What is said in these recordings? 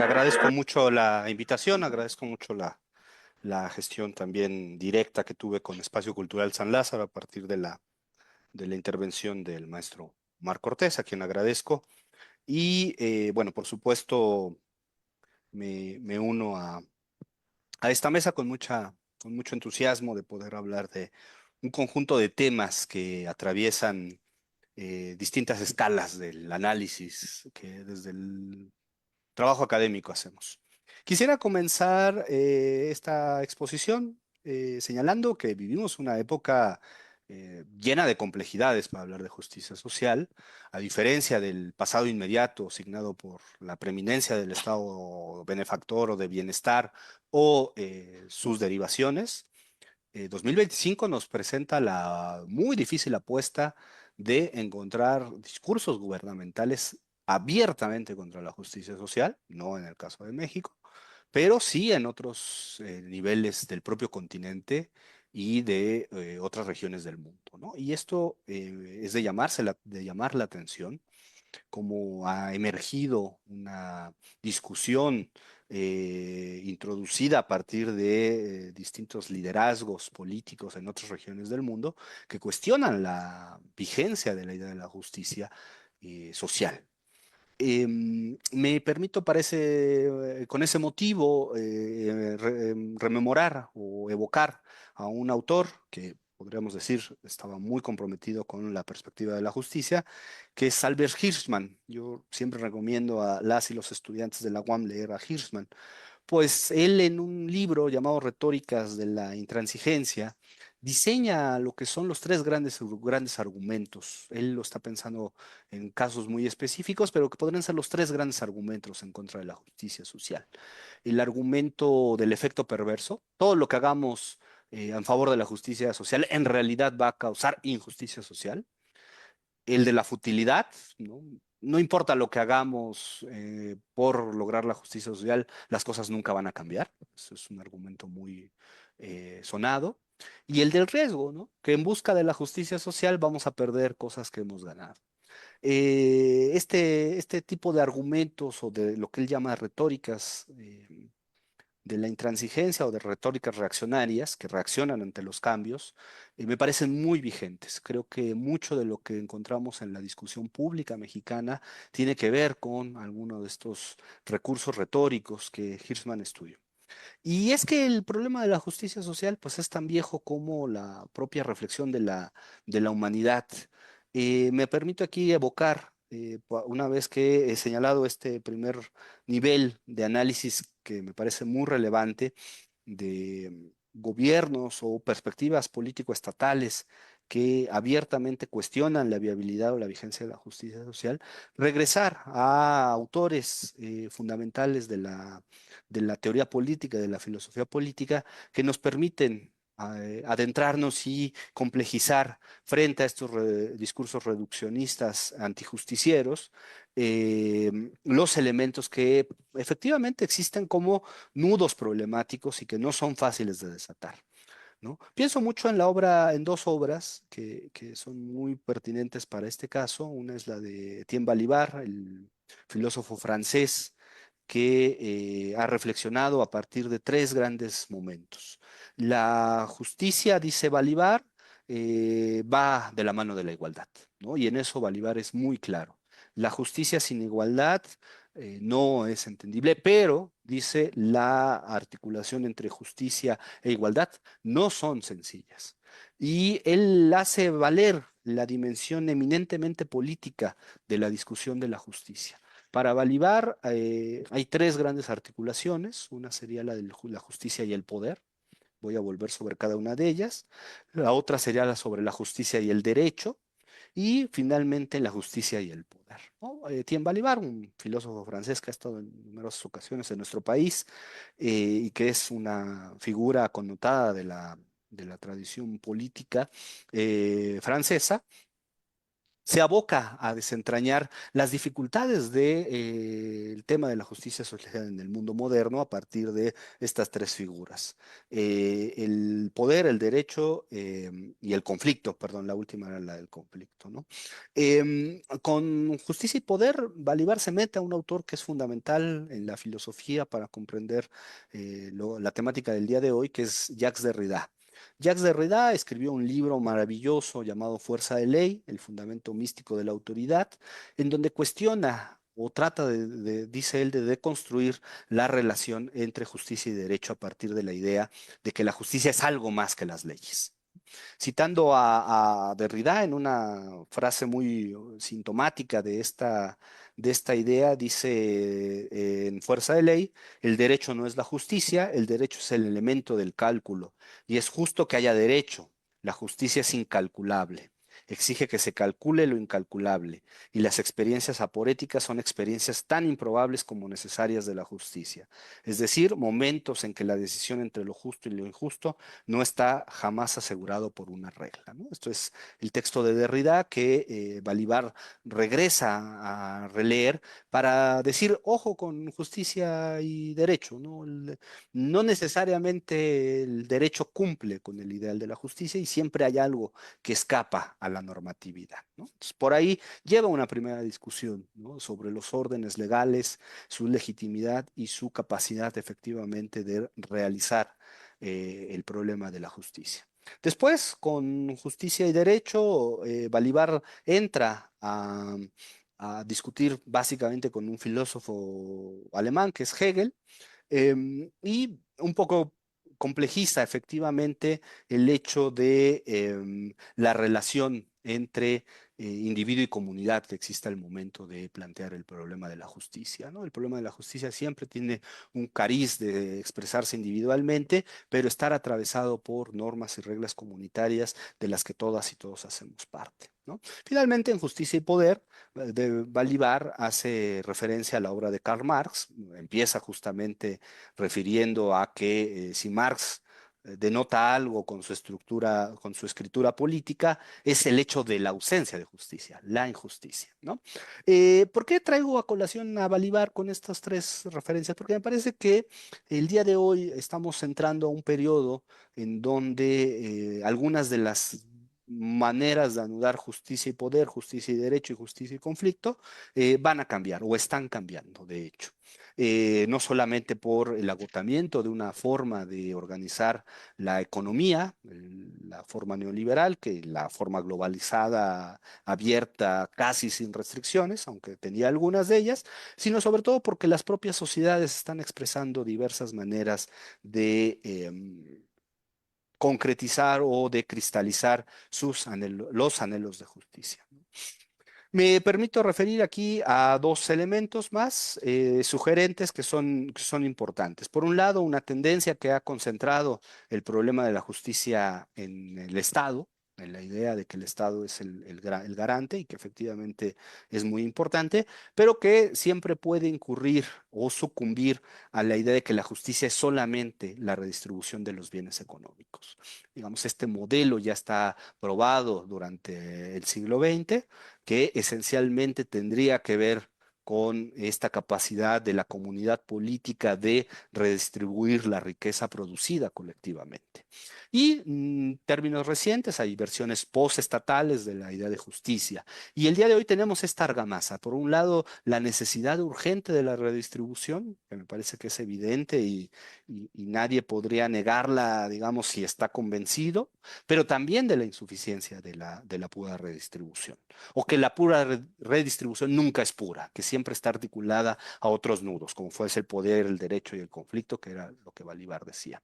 Agradezco mucho la invitación, agradezco mucho la gestión también directa que tuve con Espacio Cultural San Lázaro a partir de la intervención del maestro Mar Cortés, a quien agradezco. Y bueno, por supuesto, me uno a esta mesa con mucho entusiasmo de poder hablar de un conjunto de temas que atraviesan distintas escalas del análisis que desde el trabajo académico hacemos. Quisiera comenzar esta exposición señalando que vivimos una época llena de complejidades para hablar de justicia social, a diferencia del pasado inmediato signado por la preeminencia del Estado benefactor o de bienestar o sus derivaciones. 2025 nos presenta la muy difícil apuesta de encontrar discursos gubernamentales abiertamente contra la justicia social, no en el caso de México, pero sí en otros niveles del propio continente y de otras regiones del mundo, ¿no? Y esto es de llamar la atención como ha emergido una discusión introducida a partir de distintos liderazgos políticos en otras regiones del mundo que cuestionan la vigencia de la idea de la justicia social. Me permito con ese motivo rememorar o evocar a un autor que podríamos decir estaba muy comprometido con la perspectiva de la justicia, que es Albert Hirschman. Yo siempre recomiendo a las y los estudiantes de la UAM leer a Hirschman, pues él en un libro llamado Retóricas de la Intransigencia diseña lo que son los tres grandes argumentos. Él lo está pensando en casos muy específicos, pero que podrían ser los tres grandes argumentos en contra de la justicia social. El argumento del efecto perverso, todo lo que hagamos en favor de la justicia social en realidad va a causar injusticia social. El de la futilidad, ¿no? No importa lo que hagamos por lograr la justicia social, las cosas nunca van a cambiar. Eso es un argumento muy sonado. Y el del riesgo, ¿no? Que en busca de la justicia social vamos a perder cosas que hemos ganado. Este tipo de argumentos o de lo que él llama retóricas de la intransigencia o de retóricas reaccionarias que reaccionan ante los cambios, me parecen muy vigentes. Creo que mucho de lo que encontramos en la discusión pública mexicana tiene que ver con alguno de estos recursos retóricos que Hirschman estudió. Y es que el problema de la justicia social pues es tan viejo como la propia reflexión de la humanidad. Me permito aquí evocar, una vez que he señalado este primer nivel de análisis que me parece muy relevante de gobiernos o perspectivas político-estatales que abiertamente cuestionan la viabilidad o la vigencia de la justicia social, regresar a autores fundamentales de la teoría política, de la filosofía política, que nos permiten adentrarnos y complejizar frente a estos discursos reduccionistas antijusticieros los elementos que efectivamente existen como nudos problemáticos y que no son fáciles de desatar, ¿no? Pienso mucho en en dos obras que son muy pertinentes para este caso. Una es la de Etienne Balibar, el filósofo francés, que ha reflexionado a partir de tres grandes momentos. La justicia, dice Balibar, va de la mano de la igualdad, ¿no? Y en eso Balibar es muy claro. La justicia sin igualdad no es entendible, pero, dice, la articulación entre justicia e igualdad no son sencillas. Y él hace valer la dimensión eminentemente política de la discusión de la justicia. Para Balibar hay tres grandes articulaciones. Una sería la de la justicia y el poder. Voy a volver sobre cada una de ellas. La otra sería la sobre la justicia y el derecho. Y finalmente la justicia y el poder, ¿no? Etienne Balibar, un filósofo francés que ha estado en numerosas ocasiones en nuestro país y que es una figura connotada de la tradición política francesa, se aboca a desentrañar las dificultades del tema de la justicia social en el mundo moderno a partir de estas tres figuras. El poder, el derecho y el conflicto, perdón, la última era la del conflicto, ¿no? Con Justicia y Poder, Balibar se mete a un autor que es fundamental en la filosofía para comprender la temática del día de hoy, que es Jacques Derrida. Jacques Derrida escribió un libro maravilloso llamado Fuerza de Ley, el fundamento místico de la autoridad, en donde cuestiona o trata dice él, de deconstruir la relación entre justicia y derecho a partir de la idea de que la justicia es algo más que las leyes. Citando a Derrida en una frase muy sintomática de esta idea, dice en Fuerza de Ley, el derecho no es la justicia, el derecho es el elemento del cálculo, y es justo que haya derecho. La justicia es incalculable. Exige que se calcule lo incalculable, y las experiencias aporéticas son experiencias tan improbables como necesarias de la justicia. Es decir, momentos en que la decisión entre lo justo y lo injusto no está jamás asegurado por una regla, ¿no? Esto es el texto de Derrida que Balibar regresa a releer para decir, ojo con justicia y derecho, ¿no? No necesariamente el derecho cumple con el ideal de la justicia y siempre hay algo que escapa a la normatividad, ¿no? Entonces, por ahí lleva una primera discusión, ¿no? Sobre los órdenes legales, su legitimidad y su capacidad efectivamente de realizar el problema de la justicia. Después, con Justicia y Derecho, Bolívar entra a discutir básicamente con un filósofo alemán que es Hegel, y un poco complejiza efectivamente el hecho de la relación entre individuo y comunidad que existe al momento de plantear el problema de la justicia, ¿no? El problema de la justicia siempre tiene un cariz de expresarse individualmente, pero estar atravesado por normas y reglas comunitarias de las que todas y todos hacemos parte, ¿no? Finalmente, en Justicia y Poder, de Balibar hace referencia a la obra de Karl Marx, empieza justamente refiriendo a que si Marx denota algo con su estructura, con su escritura política, es el hecho de la ausencia de justicia, la injusticia, ¿no? ¿Por qué traigo a colación a Balibar con estas tres referencias? Porque me parece que el día de hoy estamos entrando a un periodo en donde algunas de las maneras de anudar justicia y poder, justicia y derecho y justicia y conflicto, van a cambiar o están cambiando, de hecho. No solamente por el agotamiento de una forma de organizar la economía, la forma neoliberal, que la forma globalizada, abierta, casi sin restricciones, aunque tenía algunas de ellas, sino sobre todo porque las propias sociedades están expresando diversas maneras de concretizar o de cristalizar los anhelos de justicia. Me permito referir aquí a dos elementos más sugerentes que son importantes. Por un lado, una tendencia que ha concentrado el problema de la justicia en el Estado, en la idea de que el Estado es el garante y que efectivamente es muy importante, pero que siempre puede incurrir o sucumbir a la idea de que la justicia es solamente la redistribución de los bienes económicos. Digamos, este modelo ya está probado durante el siglo XX, que esencialmente tendría que ver con esta capacidad de la comunidad política de redistribuir la riqueza producida colectivamente. Y en términos recientes hay versiones postestatales de la idea de justicia. Y el día de hoy tenemos esta argamasa. Por un lado, la necesidad urgente de la redistribución, que me parece que es evidente y nadie podría negarla, digamos, si está convencido, pero también de la insuficiencia de la pura redistribución o que la pura redistribución nunca es pura, que siempre está articulada a otros nudos, como fuese el poder, el derecho y el conflicto, que era lo que Bolívar decía.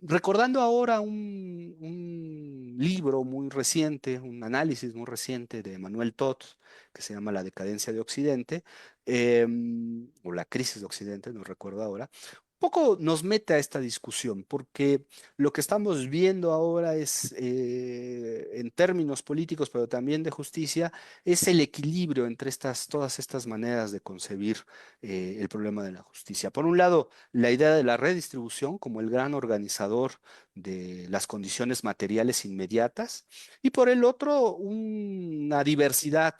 Recordando ahora un libro muy reciente, un análisis muy reciente de Manuel Todd, que se llama La decadencia de Occidente, o La crisis de Occidente, no recuerdo ahora, poco nos mete a esta discusión, porque lo que estamos viendo ahora es, en términos políticos, pero también de justicia, es el equilibrio entre todas estas maneras de concebir el problema de la justicia. Por un lado, la idea de la redistribución como el gran organizador de las condiciones materiales inmediatas, y por el otro, una diversidad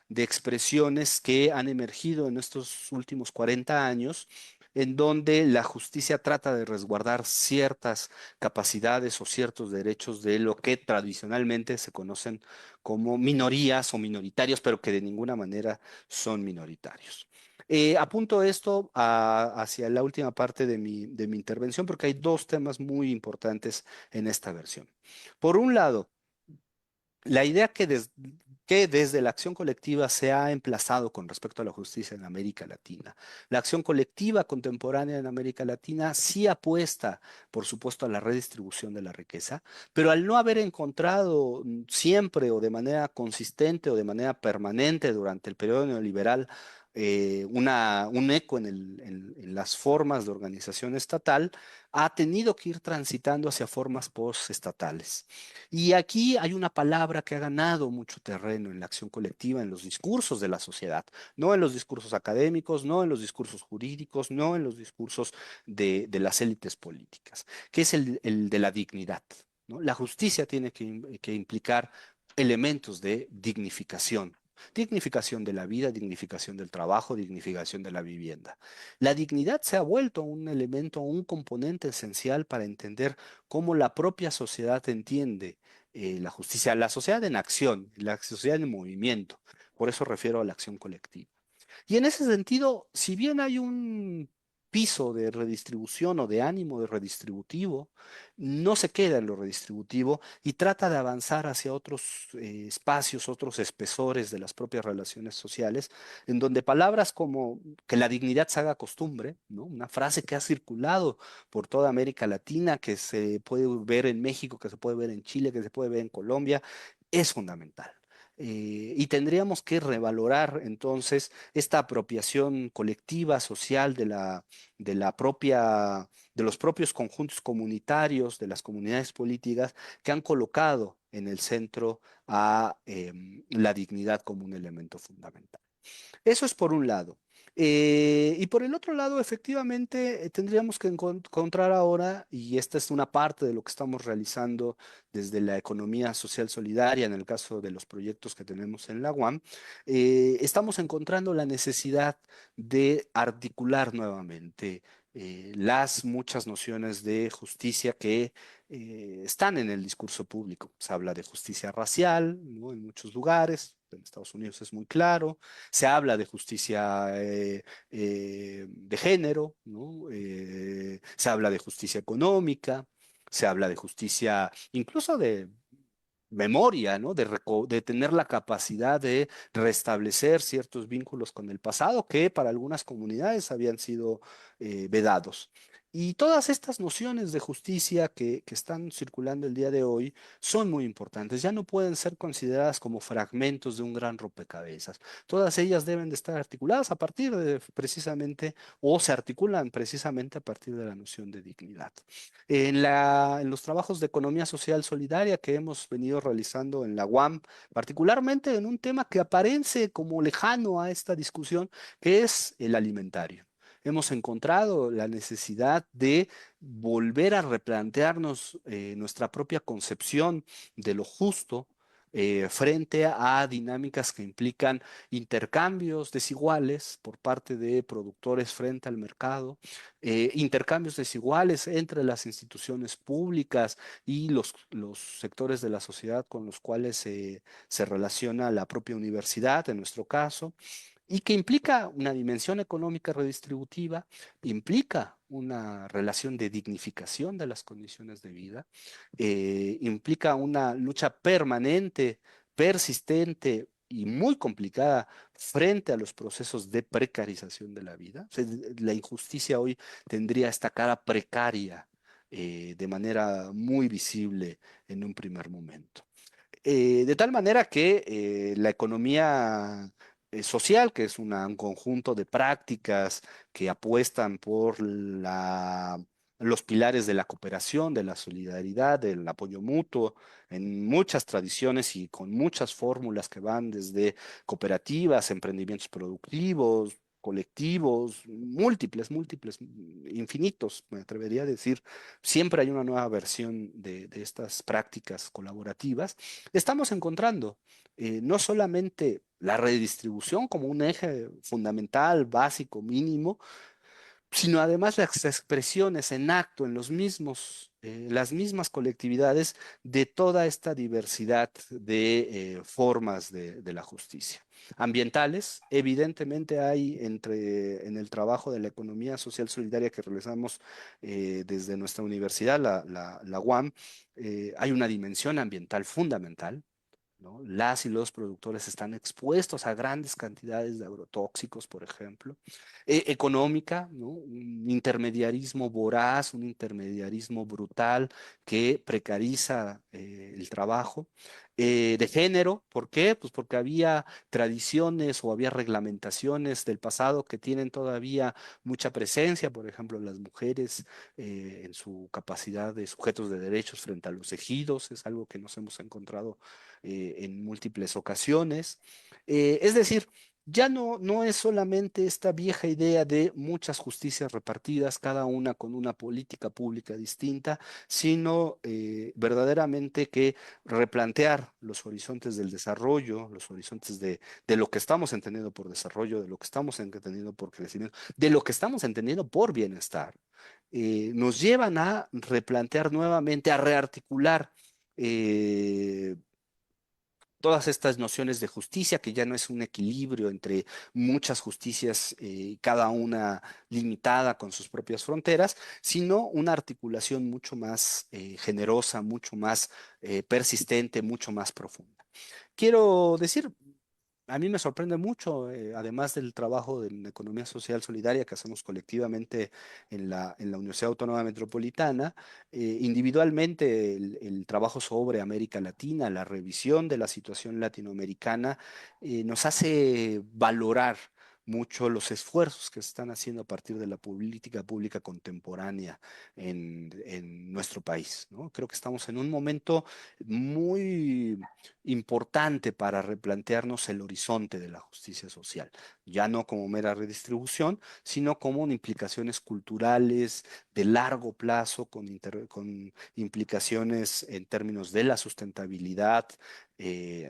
de expresiones que han emergido en estos últimos 40 años, en donde la justicia trata de resguardar ciertas capacidades o ciertos derechos de lo que tradicionalmente se conocen como minorías o minoritarios, pero que de ninguna manera son minoritarios. Apunto esto hacia la última parte de mi intervención porque hay dos temas muy importantes en esta versión. Por un lado, la idea que desde la acción colectiva se ha emplazado con respecto a la justicia en América Latina. La acción colectiva contemporánea en América Latina sí apuesta, por supuesto, a la redistribución de la riqueza, pero al no haber encontrado siempre o de manera consistente o de manera permanente durante el periodo neoliberal un eco en las formas de organización estatal, ha tenido que ir transitando hacia formas postestatales. Y aquí hay una palabra que ha ganado mucho terreno en la acción colectiva, en los discursos de la sociedad, no en los discursos académicos, no en los discursos jurídicos, no en los discursos de las élites políticas, que es el de la dignidad, ¿no? La justicia tiene que implicar elementos de dignificación. Dignificación de la vida, dignificación del trabajo, dignificación de la vivienda. La dignidad se ha vuelto un elemento, un componente esencial para entender cómo la propia sociedad entiende la justicia, la sociedad en acción, la sociedad en movimiento. Por eso refiero a la acción colectiva. Y en ese sentido, si bien hay un piso de redistribución o de ánimo de redistributivo, no se queda en lo redistributivo y trata de avanzar hacia otros espacios, otros espesores de las propias relaciones sociales, en donde palabras como que la dignidad se haga costumbre, ¿no? Una frase que ha circulado por toda América Latina, que se puede ver en México, que se puede ver en Chile, que se puede ver en Colombia, es fundamental. Y tendríamos que revalorar entonces esta apropiación colectiva, social de la propia, de los propios conjuntos comunitarios, de las comunidades políticas que han colocado en el centro a la dignidad como un elemento fundamental. Eso es por un lado. Y por el otro lado, efectivamente, tendríamos que encontrar ahora, y esta es una parte de lo que estamos realizando desde la economía social solidaria, en el caso de los proyectos que tenemos en la UAM, estamos encontrando la necesidad de articular nuevamente las muchas nociones de justicia que están en el discurso público. Se habla de justicia racial, ¿no? En muchos lugares, en Estados Unidos es muy claro. Se habla de justicia de género, ¿no? Se habla de justicia económica, se habla de justicia incluso de memoria, ¿no? De tener la capacidad de restablecer ciertos vínculos con el pasado que para algunas comunidades habían sido vedados. Y todas estas nociones de justicia que están circulando el día de hoy son muy importantes. Ya no pueden ser consideradas como fragmentos de un gran rompecabezas. Todas ellas deben de estar articuladas a partir de precisamente, o se articulan precisamente a partir de la noción de dignidad. En los trabajos de economía social solidaria que hemos venido realizando en la UAM, particularmente en un tema que aparece como lejano a esta discusión, que es el alimentario. Hemos encontrado la necesidad de volver a replantearnos nuestra propia concepción de lo justo frente a dinámicas que implican intercambios desiguales por parte de productores frente al mercado, intercambios desiguales entre las instituciones públicas y los sectores de la sociedad con los cuales se relaciona la propia universidad, en nuestro caso, y que implica una dimensión económica redistributiva, implica una relación de dignificación de las condiciones de vida, implica una lucha permanente, persistente y muy complicada frente a los procesos de precarización de la vida. O sea, la injusticia hoy tendría esta cara precaria de manera muy visible en un primer momento. De tal manera que la economía social, que es un conjunto de prácticas que apuestan por los pilares de la cooperación, de la solidaridad, del apoyo mutuo, en muchas tradiciones y con muchas fórmulas que van desde cooperativas, emprendimientos productivos, colectivos, múltiples, infinitos, me atrevería a decir. Siempre hay una nueva versión de estas prácticas colaborativas. Estamos encontrando no solamente la redistribución como un eje fundamental, básico, mínimo, sino además las expresiones en acto en los mismos, las mismas colectividades de toda esta diversidad de formas de la justicia. Ambientales, evidentemente hay en el trabajo de la economía social solidaria que realizamos desde nuestra universidad, la UAM, hay una dimensión ambiental fundamental, ¿no? Las y los productores están expuestos a grandes cantidades de agrotóxicos, por ejemplo. Económica, ¿no? Un intermediarismo voraz, un intermediarismo brutal que precariza el trabajo. De género, ¿por qué? Pues porque había tradiciones o había reglamentaciones del pasado que tienen todavía mucha presencia, por ejemplo, las mujeres en su capacidad de sujetos de derechos frente a los ejidos, es algo que nos hemos encontrado en múltiples ocasiones. Es decir, ya no es solamente esta vieja idea de muchas justicias repartidas, cada una con una política pública distinta, sino verdaderamente que replantear los horizontes del desarrollo, los horizontes de lo que estamos entendiendo por desarrollo, de lo que estamos entendiendo por crecimiento, de lo que estamos entendiendo por bienestar, nos llevan a replantear nuevamente, a rearticular todas estas nociones de justicia, que ya no es un equilibrio entre muchas justicias, cada una limitada con sus propias fronteras, sino una articulación mucho más generosa, mucho más persistente, mucho más profunda. Quiero decir, a mí me sorprende mucho, además del trabajo de la economía social solidaria que hacemos colectivamente en la Universidad Autónoma Metropolitana, individualmente el trabajo sobre América Latina, la revisión de la situación latinoamericana, nos hace valorar mucho los esfuerzos que se están haciendo a partir de la política pública contemporánea en nuestro país, ¿no? Creo que estamos en un momento muy importante para replantearnos el horizonte de la justicia social, ya no como mera redistribución, sino como implicaciones culturales de largo plazo, con implicaciones en términos de la sustentabilidad,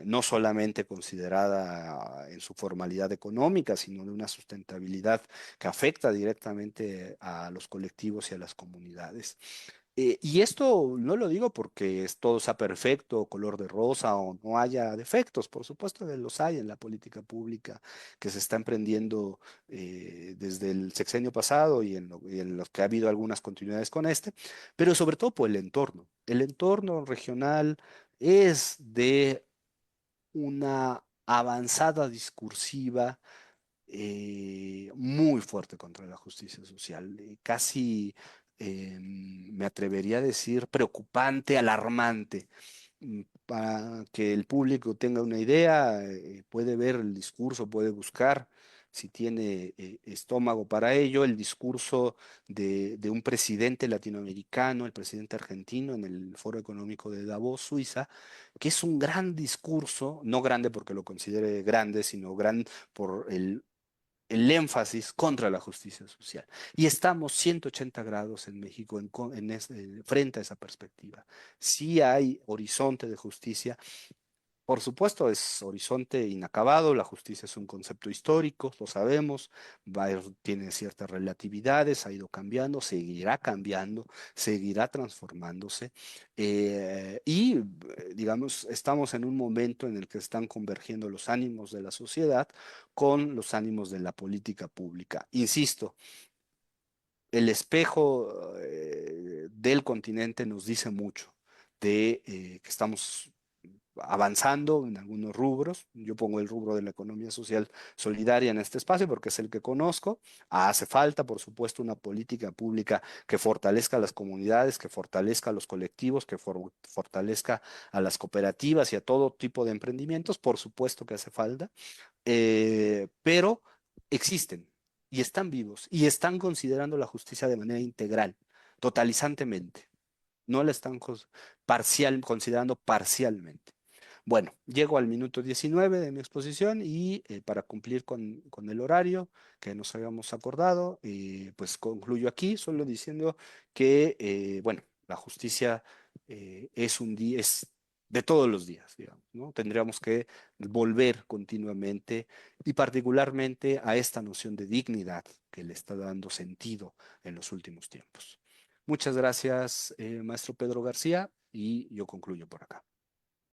no solamente considerada en su formalidad económica, sino de una sustentabilidad que afecta directamente a los colectivos y a las comunidades. Y esto no lo digo porque todo sea perfecto, color de rosa o no haya defectos. Por supuesto que los hay en la política pública que se está emprendiendo desde el sexenio pasado y en los que ha habido algunas continuidades con este, pero sobre todo por el entorno. El entorno regional es de una avanzada discursiva muy fuerte contra la justicia social, casi me atrevería a decir preocupante, alarmante. Para que el público tenga una idea, puede ver el discurso, puede buscar, si tiene estómago para ello, el discurso de un presidente latinoamericano, el presidente argentino, en el Foro Económico de Davos, Suiza, que es un gran discurso, no grande porque lo considere grande, sino gran por el énfasis contra la justicia social. Y estamos 180 grados en México frente a esa perspectiva. Sí hay horizonte de justicia, por supuesto, es horizonte inacabado, la justicia es un concepto histórico, lo sabemos, tiene ciertas relatividades, ha ido cambiando, seguirá cambiando, seguirá transformándose. Digamos, estamos en un momento en el que están convergiendo los ánimos de la sociedad con los ánimos de la política pública. Insisto, el espejo del continente nos dice mucho de que estamos avanzando en algunos rubros. Yo pongo el rubro de la economía social solidaria en este espacio porque es el que conozco. Hace falta, por supuesto, una política pública que fortalezca a las comunidades, que fortalezca a los colectivos, que fortalezca a las cooperativas y a todo tipo de emprendimientos. Por supuesto que hace falta, pero existen y están vivos y están considerando la justicia de manera integral, totalizantemente. No la están considerando parcialmente. Bueno, llego al minuto 19 de mi exposición y para cumplir con el horario que nos habíamos acordado, pues concluyo aquí solo diciendo que, bueno, la justicia es un día, es de todos los días, digamos, ¿no? Tendríamos que volver continuamente y particularmente a esta noción de dignidad que le está dando sentido en los últimos tiempos. Muchas gracias, maestro Pedro García, y yo concluyo por acá.